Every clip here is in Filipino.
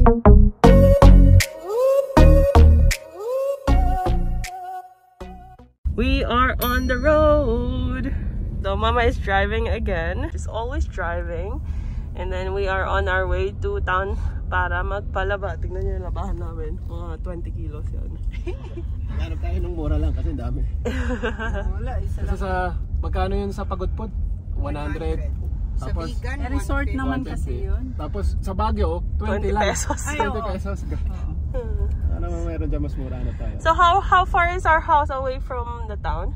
We are on the road. So Mama is driving again. She's always driving. And then we are on our way to town para magpalaba. Tignan niyo yung labahan namin. Mga 20 kilos yan. Hanap tayo ng mura lang kasi dami. Wala, isa lang. Kasi sa, magkano yun sa Pagudpod? 100. Sa Tapos, vegan, resort naman 150. kasi yun. Tapos sa Baguio, 20 lang. pesos. 20 pesos. Ano naman meron dyan mas mura na tayo. So how far is our house away from the town?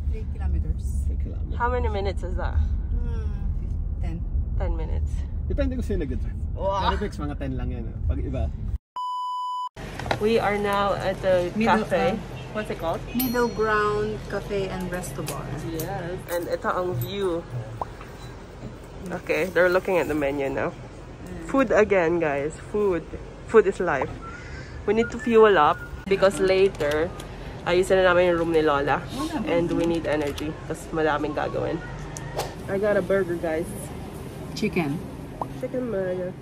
3 kilometers. 3 kilometers. How many minutes is that? 10. 10 minutes. Depende ko sino nag-drive. Pero fix, mga 10 lang yan. Pag iba. We are now at the cafe. What's it called? Middle Ground Cafe and Resto Bar. Yes. And ito ang view. Okay, they're looking at the menu now. Food again, guys. Food. Food is life. We need to fuel up because later, ayusin na namin yung room ni Lola. And we need energy. Tapos madaming gagawin. I got a burger, guys. Chicken. Chicken burger.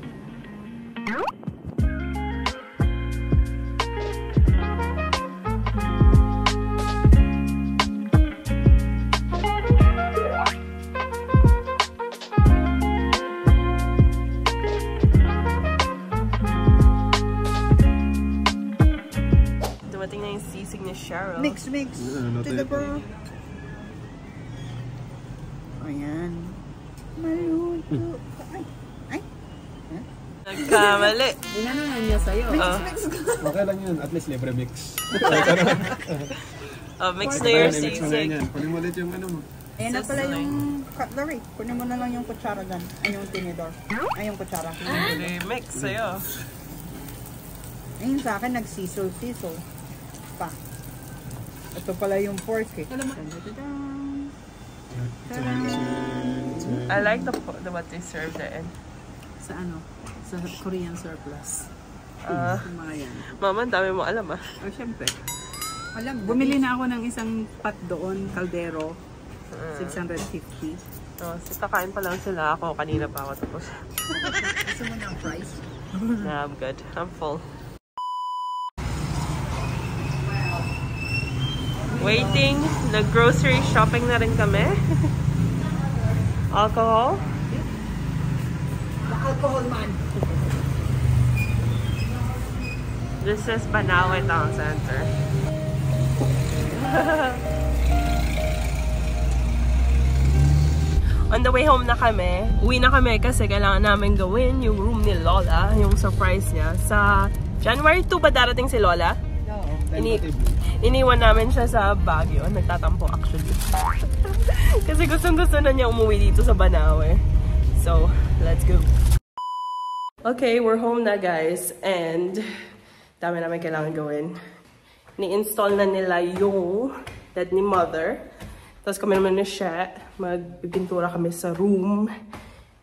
Dumating na yung sisig ni Cheryl. Mix. To the bro. Ayan. Maluto. Ay. Nagkamali. Inanunan niya sa'yo. Mix. Okay lang yun. At least libre mix. Mix na your sisig. Kunin mo ulit yung ano mo. Ayan na pala yung cutlery. Kunin mo na lang yung kutsara dyan. Ay, yung tinidor. Ay, yung kutsara. Mix sa'yo. Ayun sa akin, nag-sizzle pa. Ito pala yung pork eh. I like the what they serve there. Sa ano? Sa Korean surplus. Yung mga yan. Mama, dami mo alam ah. Oh, syempre. Alam, bumili na ako ng isang pot doon, kaldero. 650. Kakain pa lang sila. Ako kanina pa ako tapos. Gusto mo ng fries? Nah, I'm good. I'm full. Waiting. Nag-grocery shopping na rin kami. Alcohol? Alcohol man. This is Banawe Town Center. On the way home na kami. Uwi na kami kasi kailangan namin gawin yung room ni Lola, yung surprise niya. Sa January 2 ba darating si Lola? Oo. Iniwan namin siya sa Baguio. Nagtatampo actually. Kasi gustong-gusto na niya umuwi dito sa Banawe. So, let's go. Okay, we're home na guys. And dami namin kailangan gawin. Ni-install na nila yung bed ni Mother. Tapos kami naman ni Shet. Magpipintura kami sa room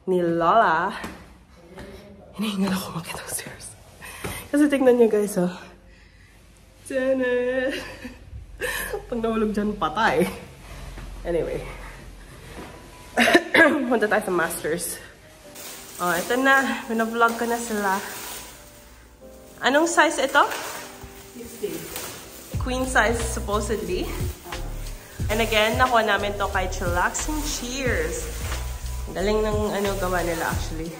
ni Lola. Hinihingal ako makita ng stairs. Kasi tignan niyo guys, oh. Tana! Pag nahulog dyan, patay. Anyway. Punta tayo sa Masters. Oh, ito na. Pina-vlog ko na sila. Anong size ito? 60. Queen size, supposedly. And again, nakuha namin to kay Chillaxing Cheers. Galing ng gawa nila actually.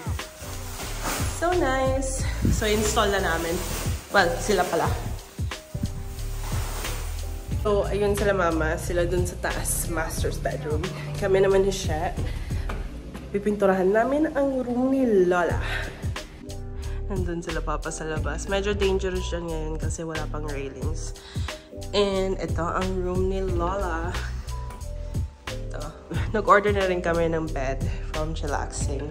So nice. So install na namin. Well, sila pala. So, ayun sila mama. Sila dun sa taas. Master's bedroom. Kami naman ni Shet. Pipinturahan namin ang room ni Lola. Nandun sila papa sa labas. Medyo dangerous dyan ngayon kasi wala pang railings. And ito ang room ni Lola. Ito. Nag-order na rin kami ng bed from Chillaxing.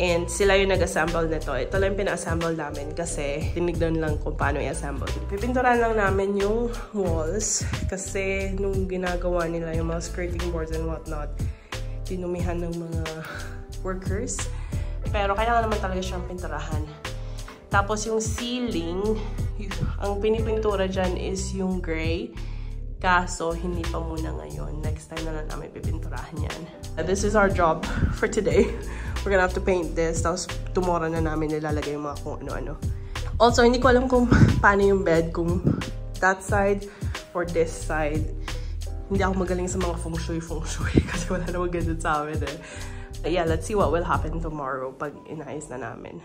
And sila yung nag-assemble nito. Ito lang yung pina-assemble namin kasi tinignan lang kung paano i-assemble. Pipinturan lang namin yung walls kasi nung ginagawa nila yung mga skirting boards and whatnot, tinumihan ng mga workers. Pero kailangan naman talaga siyang pinturahan. Tapos yung ceiling, ang pinipintura dyan is yung gray. Kaso, hindi pa muna ngayon. Next time na lang namin pipinturahan yan. This is our job for today. we're gonna have to paint this. Tapos tomorrow na namin nilalagay yung mga kung ano-ano. Also, hindi ko alam kung paano yung bed, kung that side or this side. Hindi ako magaling sa mga feng shui kasi wala namang ganun sa amin eh. But yeah, let's see what will happen tomorrow pag inayos na namin.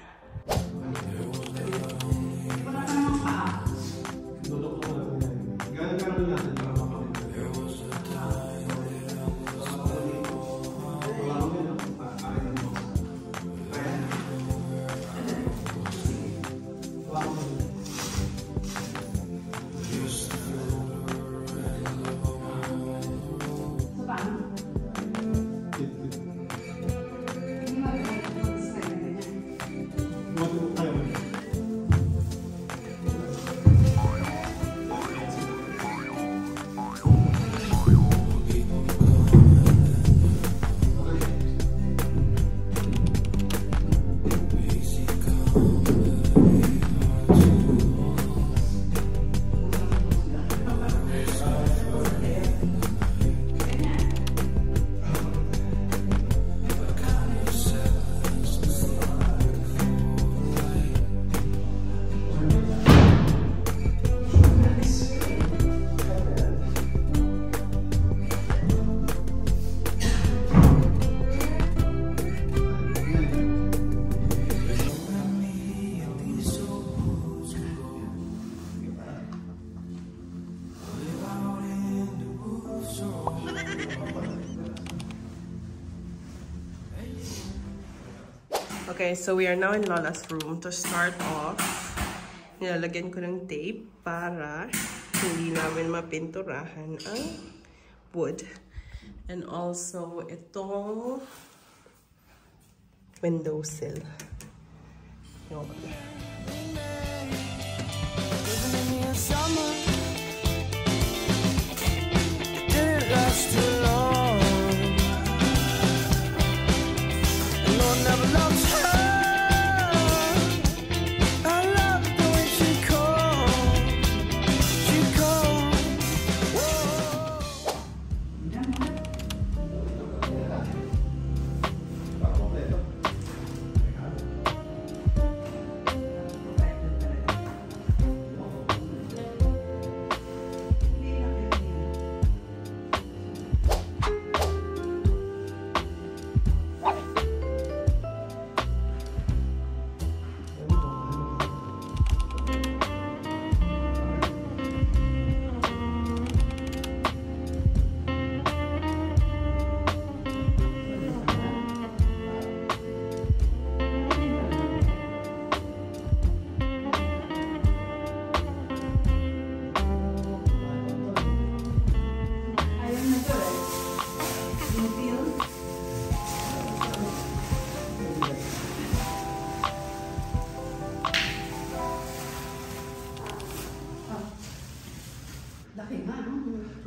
Okay, so we are now in Lola's room. To start off, nilalagyan ko ng tape para hindi namin mapinturahan ang wood. And also, itong windowsill. Yun.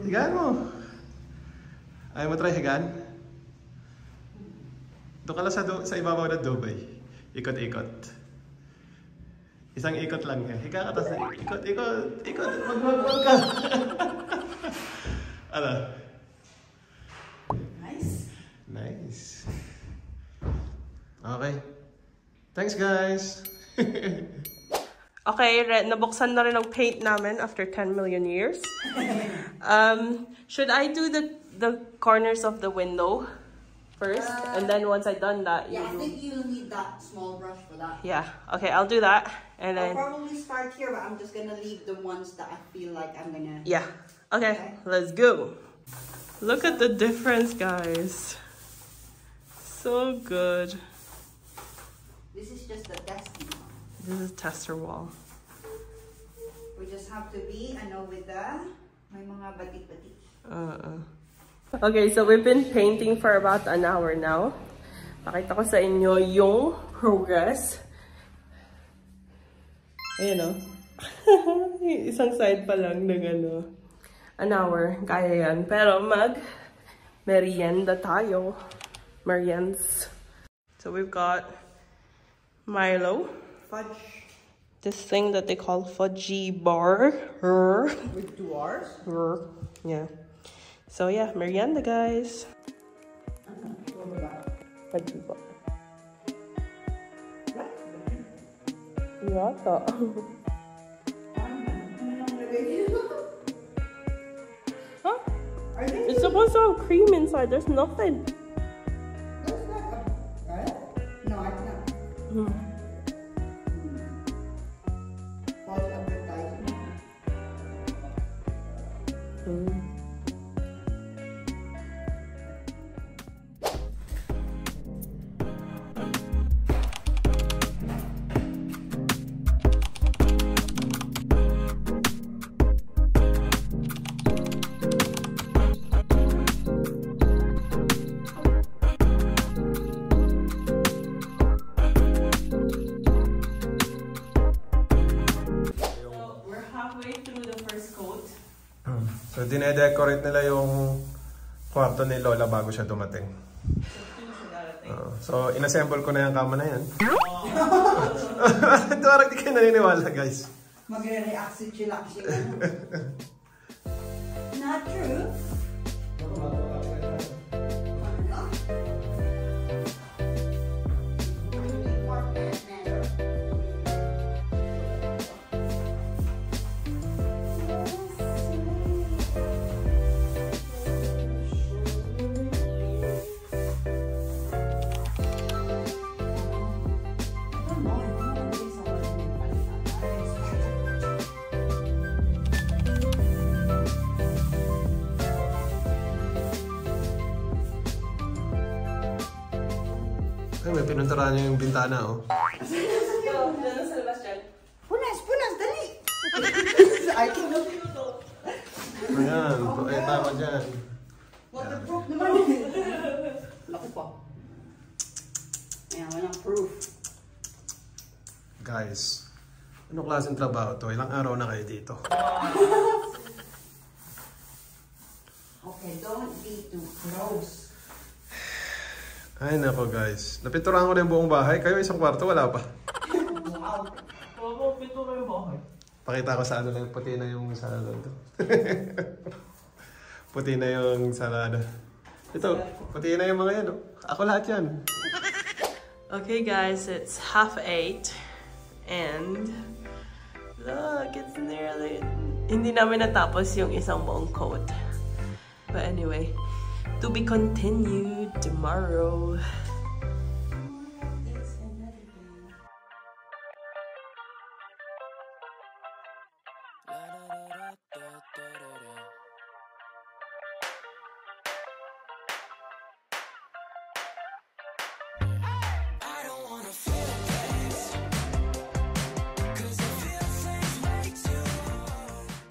Higaan mo. Ayaw mo try higaan? Doon ka lang sa ibabaw ng Dubai. Ikot-ikot. Isang ikot lang yan. Higa ka tapos ikot. Mag-mag ka. Ano? Nice. Okay. Thanks, guys. Okay, nabuksan na rin ang paint namin after 10 million years. Should I do the corners of the window first? And then once I've done that, yeah, I think you'll need that small brush for that. Yeah, okay, I'll do that. And then I'll probably start here, but I'm just gonna leave the ones that I feel like I'm gonna... Yeah, okay, let's go. Look at the difference, guys. So good. This is just the testing one. This is tester wall. We just have to be, with the, may mga batik-batik. Okay, so we've been painting for about an hour now. Pakita ko sa inyo yung progress. Ayun o. Isang side pa lang ng an hour. Kaya yan. Pero merienda tayo. Meriends. So we've got Milo. Fudge. This thing that they call fudgy bar. With 2 R's? Yeah. So yeah, merienda, guys. Fudgy bar. Yata. Huh? It's supposed to have cream inside. There's nothing. That's not a... No, it's not. False advertising. So, dine-decorate nila yung kwarto ni Lola bago siya dumating. So, inassemble ko na yung kama na yan. Parang di kayo naniniwala, guys. Magre-react si Chilaxi. Not true. Ay, may pinunturaan niyo yung bintana, oh. Punas, dali! Ay, punas. Ayan, tama dyan. Waterproof naman. Ako pa. Ayan, walang proof. Guys, anong klaseng trabaho to? Ilang araw na kayo dito? Okay, don't be too close. Ay, nako guys. Napinturahan ko na yung buong bahay. Kayo isang kwarto, wala pa. Wow. Oo, pintura yung bahay. Pakita ko sa ano lang, puti na yung salado ito. Puti na yung salado. Ito, puti na yung mga yan. Oh. Ako lahat yan. Okay guys, it's 7:30 and look, it's nearly... Hindi namin natapos yung isang buong coat. But anyway, to be continued tomorrow.